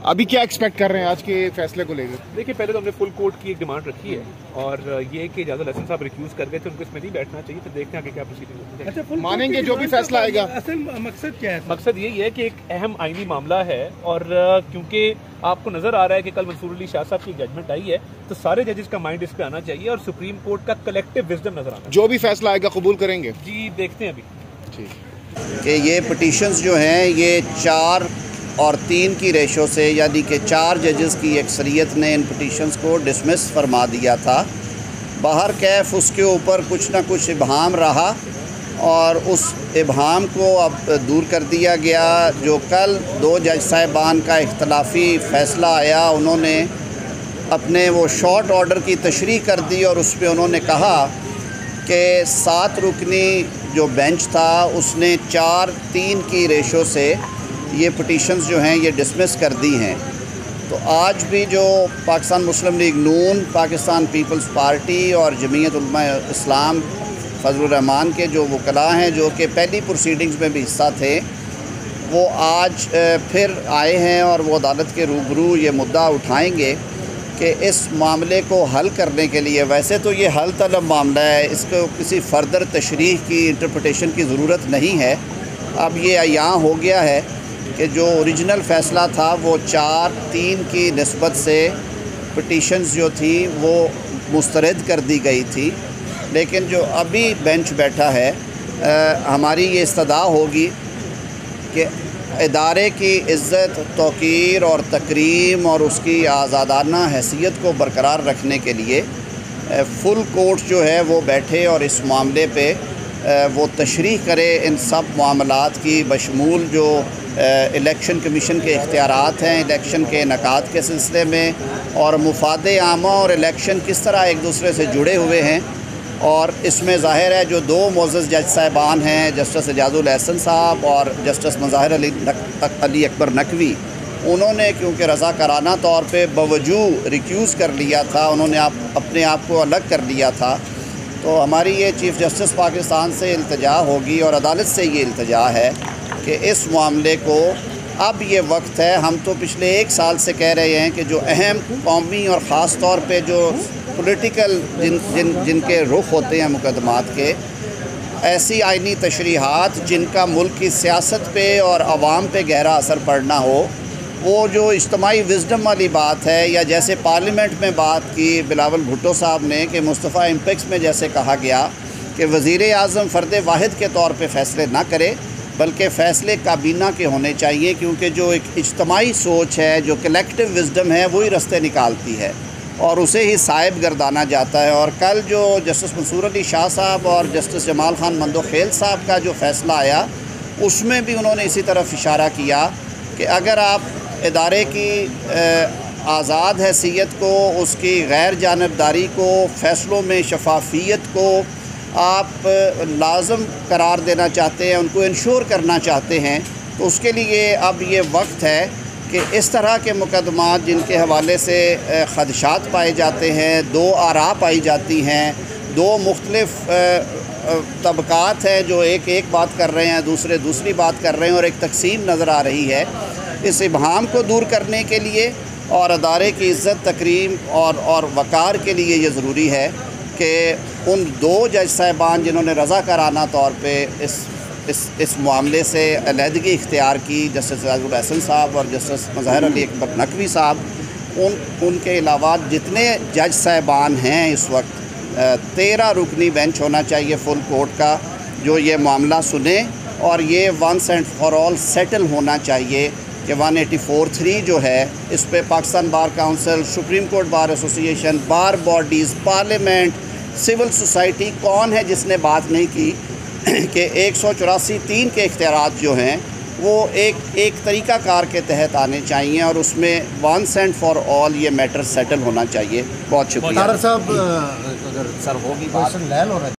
अभी क्या एक्सपेक्ट कर रहे हैं आज के फैसले को लेकर? देखिए, पहले तो हमने फुल कोर्ट की एक डिमांड रखी है और ये कि इजाज़त हसन साहब रिफ्यूज़ कर गए थे, उनको इसमें नहीं बैठना चाहिए। तो देखते हैं आगे क्या प्रोसीडिंग होती है। अच्छा, मानेंगे जो भी फैसला आएगा? असल मकसद क्या है? मकसद यही है कि एक अहम आईनी मामला है और क्योंकि आपको नजर आ रहा है कि कल मंसूर अली शाह साहब की जजमेंट आई है, तो सारे जजेस का माइंड इस पे आना चाहिए और सुप्रीम कोर्ट का कलेक्टिव विजडम नजर आना। जो भी फैसला आएगा कबूल करेंगे जी, देखते हैं अभी। ठीक कि ये पिटीशंस जो हैं ये 4 और 3 की रेशो से, यानी कि 4 जजेस की अक्सरियत ने इन पिटीशंस को डिसमिस फरमा दिया था। बाहर कैफ उसके ऊपर कुछ ना कुछ इबहम रहा और उस इबहम को अब दूर कर दिया गया। जो कल 2 जज साहिबान का इख्तलाफी फ़ैसला आया, उन्होंने अपने वो शॉर्ट ऑर्डर की तशरीह कर दी और उस पर उन्होंने कहा कि 7 रुकनी जो बेंच था उसने 4-3 की रेशो से ये पिटीशंस जो हैं ये डिसमिस कर दी हैं। तो आज भी जो पाकिस्तान मुस्लिम लीग नून, पाकिस्तान पीपल्स पार्टी और जमीयत उलमा इस्लाम फजलुर रहमान के जो वकला हैं जो कि पहली प्रोसीडिंग्स में भी हिस्सा थे, वो आज फिर आए हैं और वो अदालत के रूबरू ये मुद्दा उठाएंगे कि इस मामले को हल करने के लिए, वैसे तो ये हल तलब मामला है, इसको किसी फर्दर तशरीह की इंटरप्रटेशन की ज़रूरत नहीं है। अब ये यहाँ हो गया है कि जो ओरिजिनल फ़ैसला था वो 4-3 की निस्बत से पिटीशंस जो थी वो मुस्तरद कर दी गई थी। लेकिन जो अभी बेंच बैठा है, हमारी ये इस्तदा होगी कि इदारे की इज़्ज़त, तौक़ीर और तकरीम और उसकी आज़ादाना हैसियत को बरकरार रखने के लिए फुल कोर्ट जो है वो बैठे और इस मामले पे वो तशरीह करे इन सब मामलात की, बशमूल जो इलेक्शन कमीशन के इख्तियारात हैं इलेक्शन के इनेकाद के सिलसिले में, और मुफादे आमा और इलेक्शन किस तरह एक दूसरे से जुड़े हुए हैं। और इसमें ज़ाहिर है जो 2 मोअज़्ज़ज़ जज साहिबान हैं, जस्टिस एजाज़ुल एहसन साहब और जस्टिस मुज़ाहिर अली अकबर नकवी, उन्होंने क्योंकि रज़ाकाराना तौर पे बावजूद रिक्यूज़ कर लिया था, उन्होंने अपने आप को अलग कर लिया था। तो हमारी ये चीफ़ जस्टिस पाकिस्तान से इल्तिजा होगी और अदालत से ये इल्तिजा है कि इस मामले को अब ये वक्त है। हम तो पिछले 1 साल से कह रहे हैं कि जो अहम कौमी और ख़ास तौर पे जो पॉलिटिकल जिनके रुख होते हैं मुकदमात के, ऐसी आइनी तशरीहात जिनका मुल्क की सियासत पे और आवाम पे गहरा असर पड़ना हो, वो जो इज्तिमाई विज़डम वाली बात है, या जैसे पार्लियामेंट में बात की बिलावल भुट्टो साहब ने कि मुस्तफ़ा इम्पेक्स में जैसे कहा गया कि वज़ीर आज़म फ़र्द वाहिद के तौर पे फ़ैसले ना करे बल्कि फ़ैसले काबीना के होने चाहिए, क्योंकि जो एक इज्तिमाई सोच है, जो कलेक्टिव विज़डम है, वही रास्ते निकालती है और उसे ही साहिब गर्दाना जाता है। और कल जो जस्टिस मंसूर अली शाह साहब और जस्टिस जमाल खान मंदोखेल साहब का जो फ़ैसला आया, उसमें भी उन्होंने इसी तरफ इशारा किया कि अगर आप इदारे की आज़ाद हैसियत को, उसकी गैर जानबदारी को, फ़ैसलों में शफाफियत को आप लाज़म करार देना चाहते हैं, उनको इंश्योर करना चाहते हैं, तो उसके लिए अब ये वक्त है कि इस तरह के मुकदमात जिनके हवाले से ख़दशात पाए जाते हैं, 2 आरा पाई जाती हैं, 2 मुख्तलिफ़ तबक़ात हैं जो एक बात कर रहे हैं, दूसरे दूसरी बात कर रहे हैं और एक तकसीम नज़र आ रही है। इस इबहम को दूर करने के लिए और अदारे की इज़्ज़त, तकरीम और वक़ार के लिए ये ज़रूरी है कि उन 2 जज साहिबान जिन्होंने रज़ाकाराना तौर पे इस मामले से अलहदगी इख्तियार की, जस्टिस एजाज़ुल एहसन साहब और जस्टिस मुज़ाहिर अली अकबर नकवी साहब, उनके अलावा जितने जज साहिबान हैं इस वक्त 13 रुकनी बेंच होना चाहिए फुल कोर्ट का, जो ये मामला सुने और ये once and for all settle होना चाहिए कि 184(3) जो है इस पे Pakistan bar council, supreme court bar association, bar bodies, parliament, civil society, कौन है जिसने बात नहीं की कि 184(3) के इख्तियारात जो हैं वो एक तरीक़ाकार के तहत आने चाहिए और उसमें वंस एंड फॉर ऑल ये मैटर सेटल होना चाहिए। बहुत शुक्रिया। साहब, अगर सर होगी बात